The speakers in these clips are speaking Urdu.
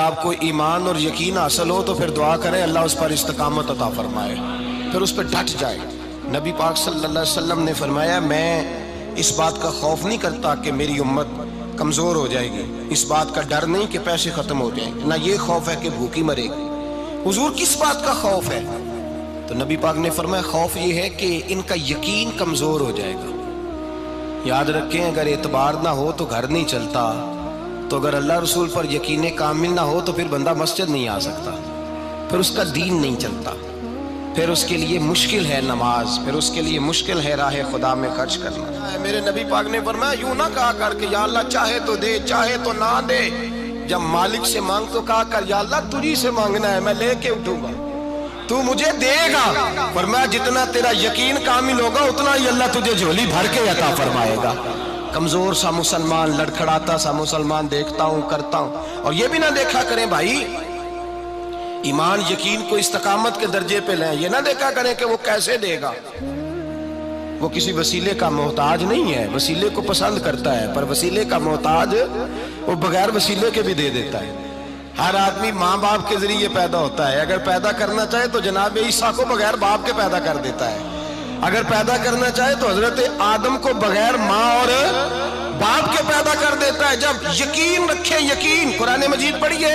آپ کو ایمان اور یقین حاصل ہو تو پھر دعا کریں اللہ اس پر استقامت عطا فرمائے، پھر اس پہ ڈٹ جائے۔ نبی پاک صلی اللہ علیہ وسلم نے فرمایا میں اس بات کا خوف نہیں کرتا کہ میری امت کمزور ہو جائے گی، اس بات کا ڈر نہیں کہ پیسے ختم ہو جائیں، نہ یہ خوف ہے کہ بھوکی مرے گی۔ حضور کس بات کا خوف ہے؟ تو نبی پاک نے فرمایا خوف یہ ہے کہ ان کا یقین کمزور ہو جائے گا۔ یاد رکھیں اگر اعتبار نہ ہو تو گھر نہیں چلتا، تو اگر اللہ رسول پر یقین کامل نہ ہو تو پھر بندہ مسجد نہیں آ سکتا، پھر اس کا دین نہیں چلتا، پھر اس کے لیے مشکل ہے نماز، پھر اس کے لیے مشکل ہے راہ خدا میں خرچ کرنا۔ میرے نبی پاک نے فرمایا یوں نہ کہا کر کہ یا اللہ چاہے تو دے چاہے تو نہ دے، جب مالک سے مانگ تو کہا کر یا اللہ تجھی سے مانگنا ہے، میں لے کے اٹھوں گا، تو مجھے دے گا۔ فرمایا جتنا تیرا یقین کامل ہوگا اتنا ہی اللہ تجھے جھولی بھر کے عطا فرمائے گا۔ کمزور سا مسلمان، لڑکھڑاتا سا مسلمان دیکھتا ہوں کرتا ہوں، اور یہ بھی نہ دیکھا کریں بھائی ایمان یقین کو استقامت کے درجے پہ لیں، یہ نہ دیکھا کریں کہ وہ کیسے دے گا، وہ کسی وسیلے کا محتاج نہیں ہے، وسیلے کو پسند کرتا ہے، پر وسیلے کا محتاج وہ بغیر وسیلے کے بھی دے دیتا ہے۔ ہر آدمی ماں باپ کے ذریعے پیدا ہوتا ہے، اگر پیدا کرنا چاہے تو جناب عیسیٰ کو بغیر باپ کے پیدا کر دیتا ہے، اگر پیدا کرنا چاہے تو حضرت آدم کو بغیر ماں اور باپ کے پیدا کر دیتا ہے۔ جب یقین رکھیں، یقین قرآن مجید پڑھیے،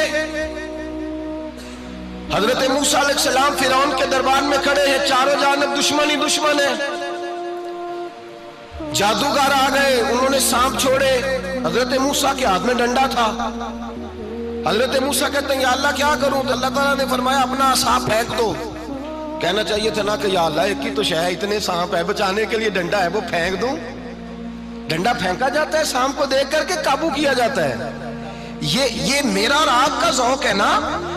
حضرت موسیٰ علیہ السلام فرعون کے دربار میں کھڑے ہیں، چاروں جانب دشمن ہی دشمن ہے، جادوگر آ گئے، انہوں نے سانپ چھوڑے، حضرت موسیٰ کے ہاتھ میں ڈنڈا تھا، حضرت موسیٰ کہتے ہیں یا اللہ کیا کروں؟ تو اللہ تعالیٰ نے فرمایا اپنا عصا پھینک دو۔ کہنا چاہیے تھا نا کہ یا اللہ ایک ہی تو شے ہے، اتنے سانپ ہے، بچانے کے لیے ڈنڈا ہے وہ پھینک دوں؟ ڈنڈا پھینکا جاتا ہے، سانپ کو دیکھ کر کے قابو کیا جاتا ہے۔ یہ میرا اور آپ کا ذوق ہے نا،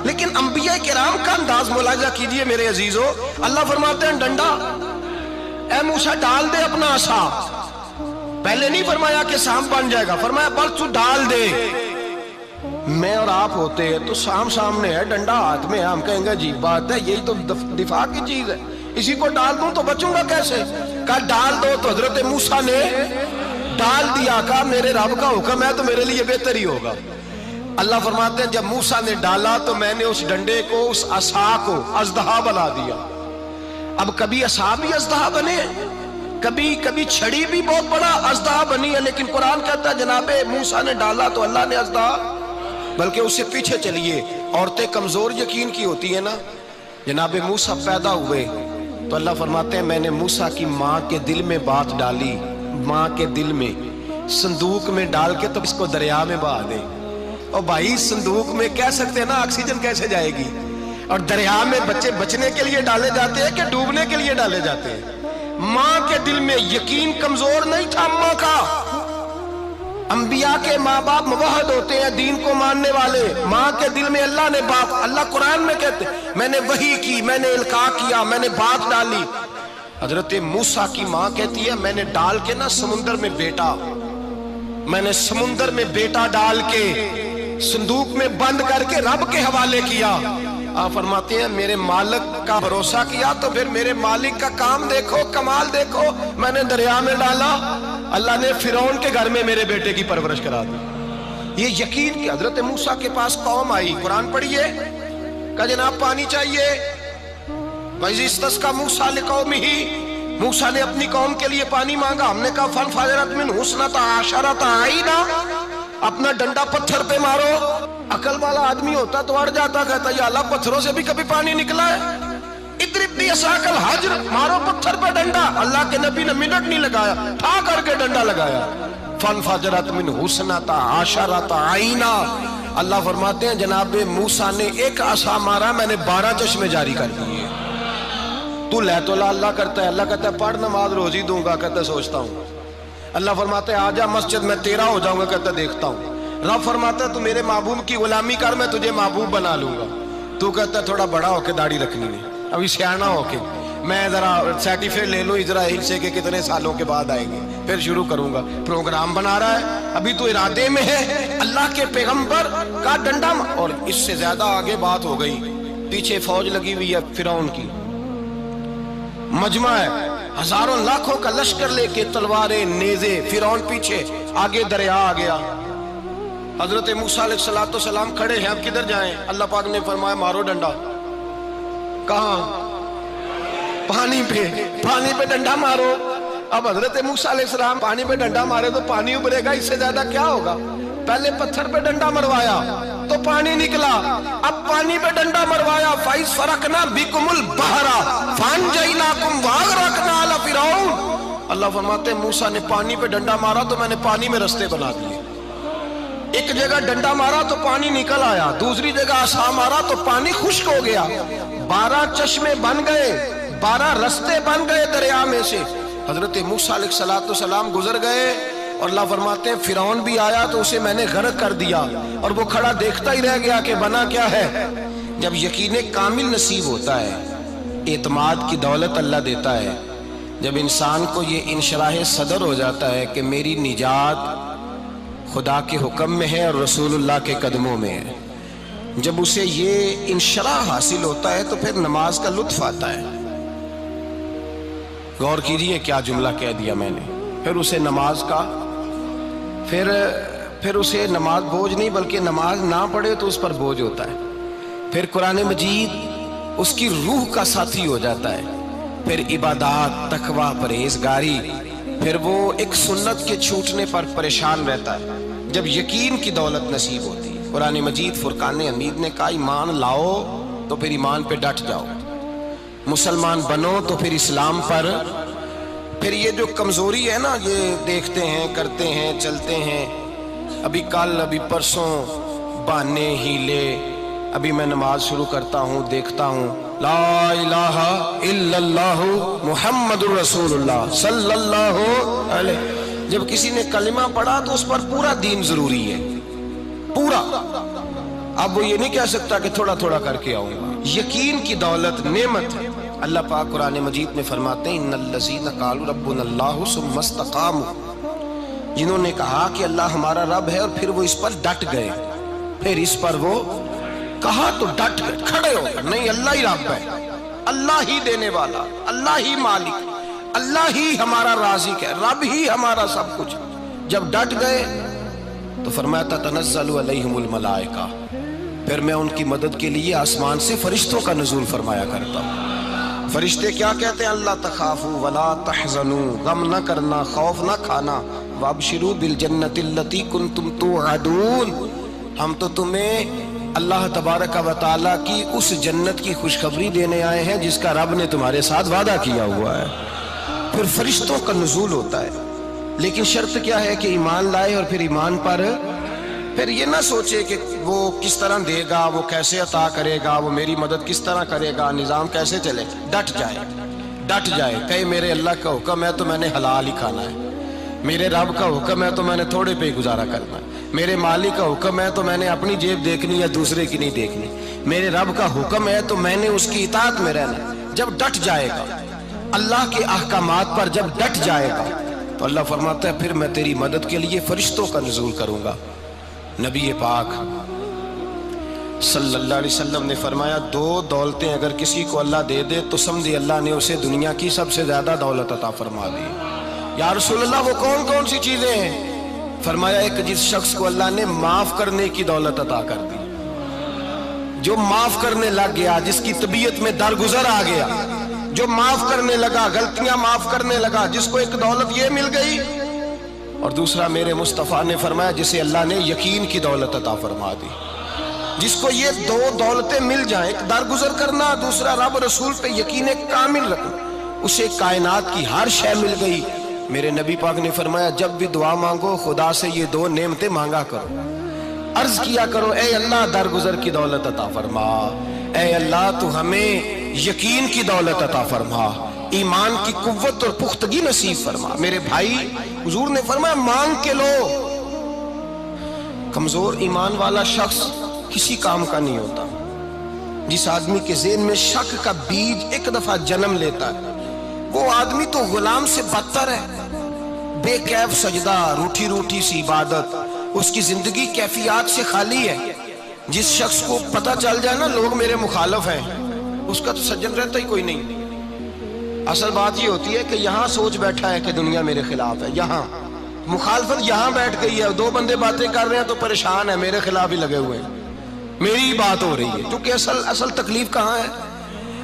لیکن انبیاء کرام کا انداز ملاحظہ کیجئے میرے عزیزو۔ اللہ فرماتے ہیں ڈنڈا، اے موسیٰ ڈال دے اپنا عصا، پہلے نہیں فرمایا کہ سانپ بن جائے گا، فرمایا بس تو ڈال دے۔ میں اور آپ ہوتے ہیں تو سام سامنے ہے، ڈنڈا ہاتھ میں ہے، ہم کہیں گے عجیب بات ہے، یہی تو دفاع کی چیز ہے، اسی کو ڈال دوں تو بچوں گا کیسے؟ کہا ڈال دو، تو حضرت موسیٰ نے ڈال دیا، کہا میرے رب کا حکم ہے تو میرے لیے بہتر ہی ہوگا۔ اللہ فرماتے ہیں جب موسیٰ نے ڈالا تو میں نے اس ڈنڈے کو، اس عصا کو اژدہا بنا دیا۔ اب کبھی عصا بھی اژدہا بنے، کبھی چھڑی بھی بہت بڑا اژدہا بنی ہے، لیکن قرآن کہتا ہے جناب موسیٰ نے ڈالا تو اللہ نے اژدہا، بلکہ اس سے پیچھے چلیے، عورتیں کمزور یقین کی ہوتی ہیں نا، جناب موسیٰ پیدا ہوئے تو اللہ فرماتے ہیں میں نے موسیٰ کی ماں کے دل میں بات ڈالی، ماں کے دل میں صندوق میں ڈال کے تو اس کو دریا میں بہا دے۔ اور بھائی صندوق میں کہہ سکتے ہیں نا آکسیجن کیسے جائے گی، اور دریا میں بچے بچنے کے لیے ڈالے جاتے ہیں کہ ڈوبنے کے لیے ڈالے جاتے ہیں؟ ماں کے دل میں یقین کمزور نہیں تھا ماں کا۔ انبیاء کے ماں باپ موحد ہوتے ہیں، دین کو ماننے والے، ماں کے دل میں اللہ نے بات، اللہ قرآن میں کہتے میں نے وحی کی، میں نے القاء کیا، میں نے بات ڈالی۔ حضرت موسیٰ کی ماں کہتی ہے میں نے ڈال کے نا سمندر میں بیٹا، میں نے سمندر میں بیٹا ڈال کے صندوق میں بند کر کے رب کے حوالے کیا۔ آپ فرماتے ہیں میرے مالک کا بھروسہ کیا تو پھر میرے مالک کا کام دیکھو، کمال دیکھو، میں نے دریا میں ڈالا، اللہ نے فرعون کے گھر میں میرے بیٹے کی پرورش کرا دی۔ یہ یقین کہ حضرت موسیٰ کے پاس قوم آئی، قرآن پڑھیے، کہ جناب پانی چاہیے، وَإِذِ اسْتَسْقَىٰ مُوسَىٰ لِقَوْمِهِ، موسیٰ نے اپنی قوم کے لیے پانی مانگا، ہم نے کہا فَانْفَجَرَتْ مِنْهُ اثْنَتَا عَشَرَةَ عَيْنًا، اپنا ڈنڈا پتھر پہ مارو۔ عقل والا آدمی ہوتا تو اڑ جاتا، کہتا یا اللہ پتھروں سے بھی کبھی پانی نکلا ہے؟ اضرب بعصاک الحجر، مارو پتھر پہ ڈنڈا۔ اللہ کے نبی نے منٹ نہیں لگایا، ٹھا کر کے ڈنڈا لگایا، فانفجرت منہ اثنتا عشرۃ عینا۔ اللہ فرماتے ہیں جناب موسیٰ نے ایک عصا مارا، میں نے 12 چشمے جاری کر دیے۔ تو لے تو لا اللہ کرتا ہے، اللہ کہتا ہے پڑھ نماز روزی دوں گا، کہتا ہے سوچتا ہوں۔ اللہ فرماتا ہے آجا مسجد میں تیرا ہو جاؤں گا، کہتا ہے دیکھتا ہوں۔ رب فرماتا ہے تو میرے محبوب کی غلامی کر، میں تجھے محبوب بنا لوں گا۔ تو کہتا ہے تھوڑا بڑا ہو کے داڑھی رکھنی ہے، ابھی سیانا ہو کے میں ذرا سرٹیفکیٹ لے لوں اسرائیل سے کہ کتنے سالوں کے بعد آئیں گے، پھر شروع کروں گا۔ پروگرام بنا رہا ہے، ابھی تو ارادے میں ہے۔ اللہ کے پیغمبر کا ڈنڈا، اور اس سے زیادہ آگے بات ہو گئی، پیچھے فوج لگی ہوئی ہے فرعون کی، مجمع ہے، ہزاروں لاکھوں کا لشکر لے کے، تلواریں نیزے، فرعون پیچھے، آگے دریا آ گیا۔ حضرت موسیٰ علیہ السلام کھڑے ہیں، اب کدھر جائیں؟ اللہ پاک نے فرمایا مارو ڈنڈا۔ کہاں؟ پانی پہ ڈنڈا مارو۔ اب حضرت موسیٰ علیہ السلام پانی پہ ڈنڈا مارے تو پانی ابھرے گا، اس سے زیادہ کیا ہوگا؟ پہلے پتھر پہ ڈنڈا مروایا تو پانی نکلا، اب پانی پہ ڈنڈا مروایا، فَإِذْ فَرَقْنَا بِكُمُ الْبَحْرَ فَأَنْجَيْنَاكُمْ وَأَغْرَقْنَا آلَ فِرْعَوْنَ۔ اللہ فرماتے ہیں موسیٰ نے پانی پہ ڈنڈا مارا تو میں نے پانی میں رستے بنا دیے۔ ایک جگہ ڈنڈا مارا تو پانی نکل آیا، دوسری جگہ عصا مارا تو پانی خشک ہو گیا، 12 چشمے بن گئے، 12 رستے بن گئے دریا میں سے۔ حضرت موسیٰ علیہ السلام گزر گئے اور اللہ فرماتے ہیں فرعون بھی آیا تو اسے میں نے غرق کر دیا، اور وہ کھڑا دیکھتا ہی رہ گیا کہ بنا کیا ہے۔ جب یقین کامل نصیب ہوتا ہے، اعتماد کی دولت اللہ دیتا ہے، جب انسان کو یہ انشراح صدر ہو جاتا ہے کہ میری نجات خدا کے حکم میں ہے اور رسول اللہ کے قدموں میں ہے، جب اسے یہ انشراح حاصل ہوتا ہے تو پھر نماز کا لطف آتا ہے۔ غور کیجئے کیا جملہ کہہ دیا میں نے، پھر اسے نماز کا پھر اسے نماز بوجھ نہیں بلکہ نماز نہ پڑھے تو اس پر بوجھ ہوتا ہے، پھر قرآن مجید اس کی روح کا ساتھی ہو جاتا ہے، پھر عبادات، تقوی، پرہیزگاری، پھر وہ ایک سنت کے چھوٹنے پر پریشان رہتا ہے جب یقین کی دولت نصیب ہوتی ہے۔ قرآن مجید فرقان حمید نے کہا ایمان لاؤ تو پھر ایمان پہ ڈٹ جاؤ، مسلمان بنو تو پھر اسلام پر۔ پھر یہ جو کمزوری ہے نا، یہ دیکھتے ہیں، کرتے ہیں، چلتے ہیں، ابھی کل ابھی پرسوں بہانے ہیلے، ابھی میں نماز شروع کرتا ہوں دیکھتا ہوں لا الہ الا اللہ محمد الرسول اللہ صلی اللہ علیہ، جب کسی نے کلمہ پڑھا تو اس پر پورا دین ضروری ہے، پورا۔ اب وہ یہ نہیں کہہ سکتا کہ تھوڑا تھوڑا کر کے آؤں گا۔ یقین کی دولت نعمت ہے۔ اللہ پاک قرآن مجید میں فرماتے ہیں ان الذین قالوا ربنا اللہ ثم استقاموا، جنہوں نے کہا کہ اللہ ہمارا رب ہے اور پھر وہ اس پر ڈٹ گئے، پھر اس پر وہ کہا تو ڈٹ گئے، کھڑے ہو گئے، نہیں اللہ ہی رب ہے، اللہ ہی دینے والا، اللہ ہی مالک، اللہ ہی ہمارا رازق ہے، رب ہی ہمارا سب کچھ۔ جب ڈٹ گئے تو فرمایا تتنزل علیہم الملائکہ، پھر میں ان کی مدد کے لیے آسمان سے فرشتوں کا نزول فرمایا کرتا ہوں۔ فرشتے کیا کہتے ہیں؟ اللہ تخافوا ولا تحزنوا، غم نہ کرنا، خوف نہ کھانا، وابشروا بالجنۃ التی کنتم توعدون، ہم تو تمہیں اللہ تبارک و تعالیٰ کی اس جنت کی خوشخبری دینے آئے ہیں جس کا رب نے تمہارے ساتھ وعدہ کیا ہوا ہے۔ پھر فرشتوں کا نزول ہوتا ہے، لیکن شرط کیا ہے کہ ایمان لائے، اور پھر ایمان پر پھر یہ نہ سوچے کہ وہ کس طرح دے گا، وہ کیسے عطا کرے گا، وہ میری مدد کس طرح کرے گا، نظام کیسے چلے، ڈٹ جائے کہے میرے اللہ کا حکم ہے تو میں نے حلال ہی کھانا ہے، میرے رب کا حکم ہے تو میں نے تھوڑے پہ ہی گزارا کرنا ہے، میرے مالک کا حکم ہے تو میں نے اپنی جیب دیکھنی یا دوسرے کی نہیں دیکھنی، میرے رب کا حکم ہے تو میں نے اس کی اطاعت میں رہنا۔ جب ڈٹ جائے گا اللہ کے احکامات پر، جب ڈٹ جائے گا تو اللہ فرماتا ہے پھر میں تیری مدد کے لیے فرشتوں کا نزول کروں گا۔ نبی پاک صلی اللہ علیہ وسلم نے فرمایا 2 دولتیں اگر کسی کو اللہ دے دے تو سمجھے اللہ نے اسے دنیا کی سب سے زیادہ دولت عطا فرما دی۔ یا رسول اللہ وہ کون کون سی چیزیں ہیں؟ فرمایا ایک جس شخص کو اللہ نے معاف کرنے کی دولت عطا کر دی، جو معاف کرنے لگ گیا، جس کی طبیعت میں درگزر آ گیا، جو معاف کرنے لگا، غلطیاں معاف کرنے لگا، جس کو ایک دولت یہ مل گئی۔ اور دوسرا میرے مصطفیٰ نے فرمایا جسے اللہ نے یقین کی دولت عطا فرما دی، جس کو یہ 2 دولتیں مل جائیں، ایک درگزر کرنا، دوسرا رب رسول پہ یقین کامل رکھنا، اسے کائنات کی ہر شے مل گئی۔ میرے نبی پاک نے فرمایا جب بھی دعا مانگو خدا سے یہ 2 نعمتیں مانگا کرو، عرض کیا کرو اے اللہ درگزر کی دولت عطا فرما، اے اللہ تو ہمیں یقین کی دولت عطا فرما، ایمان کی قوت اور پختگی نصیب فرما۔ میرے بھائی حضور نے فرمایا مانگ کے لو۔ کمزور ایمان والا شخص کسی کام کا نہیں ہوتا۔ جس آدمی کے ذہن میں شک کا بیج ایک دفعہ جنم لیتا ہے وہ آدمی تو غلام سے بدتر ہے، بے کیف سجدہ، روٹھی روٹھی سی عبادت، اس کی زندگی کیفیات سے خالی ہے۔ جس شخص کو پتہ چل جائے نا لوگ میرے مخالف ہیں، اس کا تو سجن رہتا ہی کوئی نہیں۔ اصل بات یہ ہوتی ہے کہ یہاں سوچ بیٹھا ہے کہ دنیا میرے خلاف ہے، یہاں مخالفت یہاں بیٹھ گئی ہے، دو بندے باتیں کر رہے ہیں تو پریشان ہے، میرے خلاف ہی لگے ہوئے ہیں، میری ہی بات ہو رہی ہے، کیونکہ اصل تکلیف کہاں ہے؟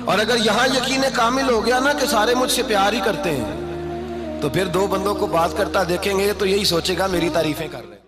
اور اگر یہاں یقین کامل ہو گیا نا کہ سارے مجھ سے پیار ہی کرتے ہیں، تو پھر دو بندوں کو بات کرتا دیکھیں گے تو یہی سوچے گا میری تعریفیں کر رہے ہیں۔